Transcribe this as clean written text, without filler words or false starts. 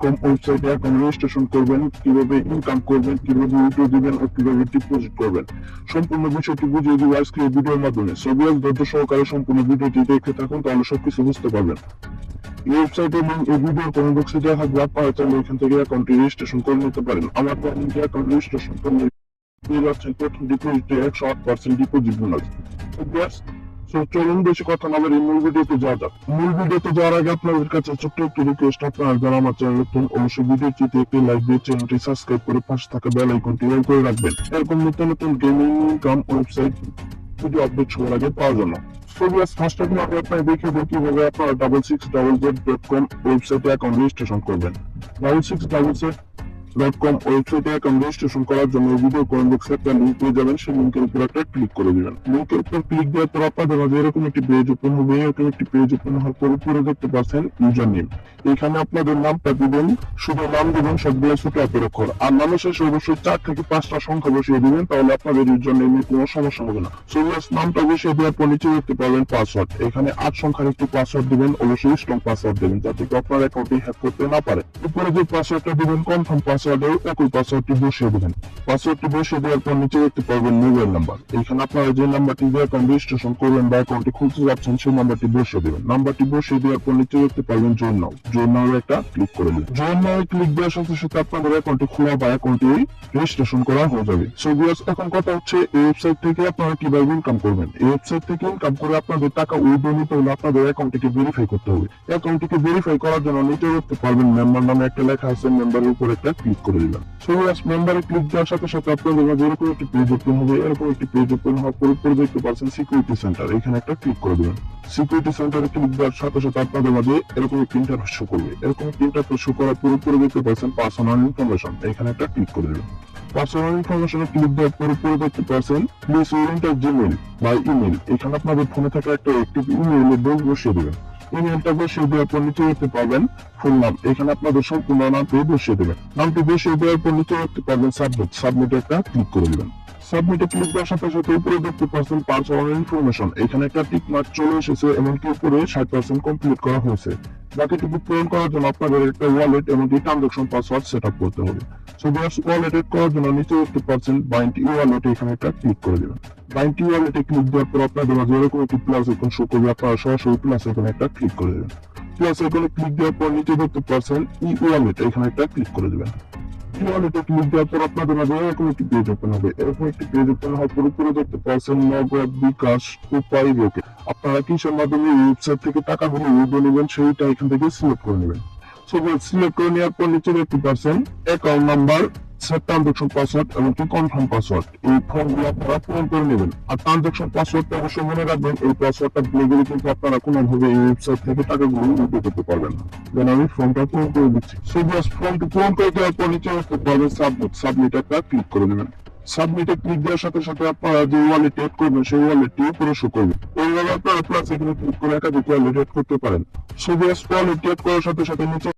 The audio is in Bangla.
www.sbs.com ওয়েবসাইটে অ্যাকাউন্ট রেজিস্ট্রেশন করবেন, কিভাবে ইনকাম করবেন, কিভাবে উইথড্র দিবেন ও কিভাবে ডিপোজিট করবেন সম্পূর্ণ বিষয়টি বুঝিয়ে দিব আজকে এই ভিডিওর মাধ্যমে। সো ভিউয়ার্স, ধৈর্য সহকারে সম্পূর্ণ ভিডিওটি দেখতে থাকুন, তাহলে সবকিছু বুঝতে পারবেন। এই ওয়েবসাইটে এবং এই ভিডিওর কমেন্ট বক্সে দেওয়া থাকবে, আপনারা চাইলে এখান থেকে অ্যাকাউন্টটি রেজিস্ট্রেশন করে নিতে পারেন। আমার অ্যাকাউন্ট রেজিস্ট্রেশন করলে পেয়ে যাচ্ছেন প্রথম ডিপোজিটে 108% ডিপোজিট বোনাস। চলুন বেশি কথা না বলে মূল ভিডিওতে যাওয়া যাক। মূল ভিডিওতে যাওয়ার আগে আপনাদের কাছে ছোট্ট একটি রিকোয়েস্ট, আপনারা যারা আমার চ্যানেল নতুন অবশ্যই ভিডিওটিতে একটি লাইক দিয়ে চ্যানেলটি সাবস্ক্রাইব করে পাশে থাকা বেল আইকনটি অন করে রাখবেন, এরকম নতুন নতুন gaming income website video update সবার আগে পাওয়ার জন্য। So viewers, first of all আমি আপনাদের দেখিয়ে দেব কিভাবে আপনারা 6600.com ওয়েবসাইটে অ্যাকাউন্ট রেজিস্ট্রেশন করবেন। 6600.com ওয়েবসাইটে অ্যাকাউন্ট রেজিস্ট্রেশন করার জন্য ভিডিও কমেন্ট বক্সে একটা লিংক পেয়ে যাবেন, সেই লিংকের উপর একটা ক্লিক করে দিবেন। লিংকের উপর ক্লিক দেওয়ার পর আপনাদের মাঝে এরকম একটি পেজ ওপেন হবে। এরকম একটি পেজ ওপেন হওয়ার পর উপরে দেখতে পাচ্ছেন ইউজার নেম। এখানে আপনাদের নামটা দিবেন, শুধু নাম দিবেন সবগুলো ছোট হাতের অক্ষর, আর নামের শেষে অবশ্যই 4 থেকে 5টা সংখ্যা বসিয়ে দিবেন, তাহলে আপনাদের ইউজার নেমে কোনো সমস্যা হবে না। সো নামটা বসিয়ে দেওয়ার পর নিচে দেখতে পাবেন পাসওয়ার্ড। এখানে 8 সংখ্যার একটি পাসওয়ার্ড দিবেন, অবশ্যই স্ট্রং পাসওয়ার্ড দিবেন যাতে আপনার অ্যাকাউন্টটি হ্যাক করতে না পারে। উপরে যে পাসওয়ার্ডটা দিবেন কনফার্ম পাসওয়ার্ডেও একই পাসওয়ার্ডটি বসিয়ে দিবেন। পাসওয়ার্ডটি বসিয়ে দেওয়ার পর নিচে দেখতে পাবেন মোবাইল নাম্বার। এখানে আপনারা যে নাম্বারটি দিয়ে অ্যাকাউন্ট রেজিস্ট্রেশন করবেন বা অ্যাকাউন্টটি খুলতে যাচ্ছেন সেই নাম্বারটি বসিয়ে দিবেন। নাম্বারটি বসিয়ে দেওয়ার পর নিচে দেখতে পাবেন জয়েন নাও। জয়েন নাও একটা ক্লিক করে দিন। জয়েন নাও ক্লিক দেওয়ার সাথে সাথে আপনাদের অ্যাকাউন্টটি খোলা বা অ্যাকাউন্টটি রেজিস্ট্রেশন করা হয়ে যাবে। সো ভিউয়ার্স, এখন কথা হচ্ছে এই ওয়েবসাইট থেকে আপনারা কিভাবে ইনকাম করবেন। এই ওয়েবসাইট থেকে ইনকাম করে আপনাদের টাকা উইথড্র নিতে হলে আপনাদের অ্যাকাউন্টটিকে ভেরিফাই করতে হবে। অ্যাকাউন্টটিকে ভেরিফাই করার জন্য নিচে দেখতে পারবেন মেম্বার নামে একটা লেখা আছে, মেম্বারের উপর একটা ক্লিক করে দিবেন। সো ভিউয়ার্স, মেম্বারে ক্লিক দেওয়ার সাথে সাথে আপনাদের মাঝে এরকম একটি পেজ ওপেন হবে। এরকম একটি পেজ ওপেন হওয়ার পর উপরে দেখতে পাচ্ছেন সিকিউরিটি সেন্টার, এখানে একটা ক্লিক করে দিবেন। সিকিউরিটি সেন্টারে ক্লিক দেওয়ার সাথে সাথে আপনাদের মাঝে এরকম একটি ইন্টারফেস শো করবে। এরকম একটি ইন্টারফেস শো করার পর উপরে দেখতে পাচ্ছেন পার্সোনাল ইনফরমেশন, এখানে একটা ক্লিক করে দিবেন। পার্সোনাল ইনফরমেশনে ক্লিক দেওয়ার পর উপরে দেখতে পাচ্ছেন প্লিজ এন্টার জিমেইল বা ইমেল। এখানে আপনাদের ফোনে থাকা একটা অ্যাক্টিভ ইমেইল অ্যাড্রেস বসিয়ে দিবেন। ইমেলটা বসিয়ে দেওয়ার পর নিচে দেখতে পাবেন ফুল নাম। এখানে আপনাদের সম্পূর্ণ নামটি বসিয়ে দেবেন। নামটি বসিয়ে দেওয়ার পর নিচে দেখতে পাবেন সাবমিট। সাবমিটে একটা ক্লিক করে দিবেন। সাবমিটে ক্লিক দেওয়ার সাথে সাথে উপরে দেখতে পাচ্ছেন পার্সোনাল ইনফরমেশন, এখানে একটা টিক মার্ক চলে এসেছে এবং কি উপরে 60% কমপ্লিট করা হয়েছে। বাকিটুকু পূরণ করার জন্য আপনাদের একটা ওয়ালেট এবং ট্রানজাকশন পাসওয়ার্ড সেট আপ করতে হবে। সো ভিউয়ার্স, ওয়ালেট এড করার জন্য নিচে দেখতে পাচ্ছেন বাইন্ড ওয়ালেট, এখানে একটা ক্লিক করে দিবেন। বাইন্ড ওয়ালেটে ক্লিক দেওয়ার পর আপনাদের মাঝে এরকম একটি প্লাস আইকন শো করবে, আপনারা সরাসরি প্লাস আইকনে একটা ক্লিক করে দিবেন। প্লাস আইকনে ক্লিক দেওয়ার পর নিচে দেখতে পাচ্ছেন ই ওয়ালেট, এখানে একটা ক্লিক করে দিবেন। ওয়ালেটে ক্লিক দেওয়ার পর আপনাদের মাঝে এরকম একটি পেজ ওপেন হবে। এরকম একটি পেজ ওপেন হওয়ার পর উপরে দেখতে পাচ্ছেন নগদ, বিকাশ, উপায়, রকেট। আপনারা কিসের মাধ্যমে ওয়েবসাইট থেকে টাকাগুলো উইথড্র নেবেন সেইটা এখান থেকে সিলেক্ট করে নেবেন। সো সিলেক্ট করে নেওয়ার পর নিচে দেখতে পাচ্ছেন account number, set transaction password এবং কনফার্ম পাসওয়ার্ড, এই ফর্মগুলো আপনারা পূরণ করে নেবেন। আর ট্রানজাকশন পাসওয়ার্ডটা অবশ্যই মনে রাখবেন, এই পাসওয়ার্ডটা ভুলে গেলে কিন্তু আপনারা কোনোভাবে এই ওয়েবসাইট থেকে টাকাগুলো উইথড্র করতে পারবেন না। দেন আমি ফর্মটা পূরণ করে দিচ্ছি। সো জাস্ট ফর্মটি পূরণ করে দেওয়ার পর নিচে দেখতে পাবেন সাবমিট। সাবমিট একটা ক্লিক করে দেবেন। সাবমিটে ক্লিক দেওয়ার সাথে সাথে আপনারা যে ওয়ালেট এড করবেন সেই ওয়ালেটটি উপরে শো করবে। এইভাবে আপনারা প্লাস এখানে ক্লিক করে একাধিক ওয়ালেট এড করতে পারেন। সো জাস্ট ওয়ালেট এড করার সাথে সাথে নিচে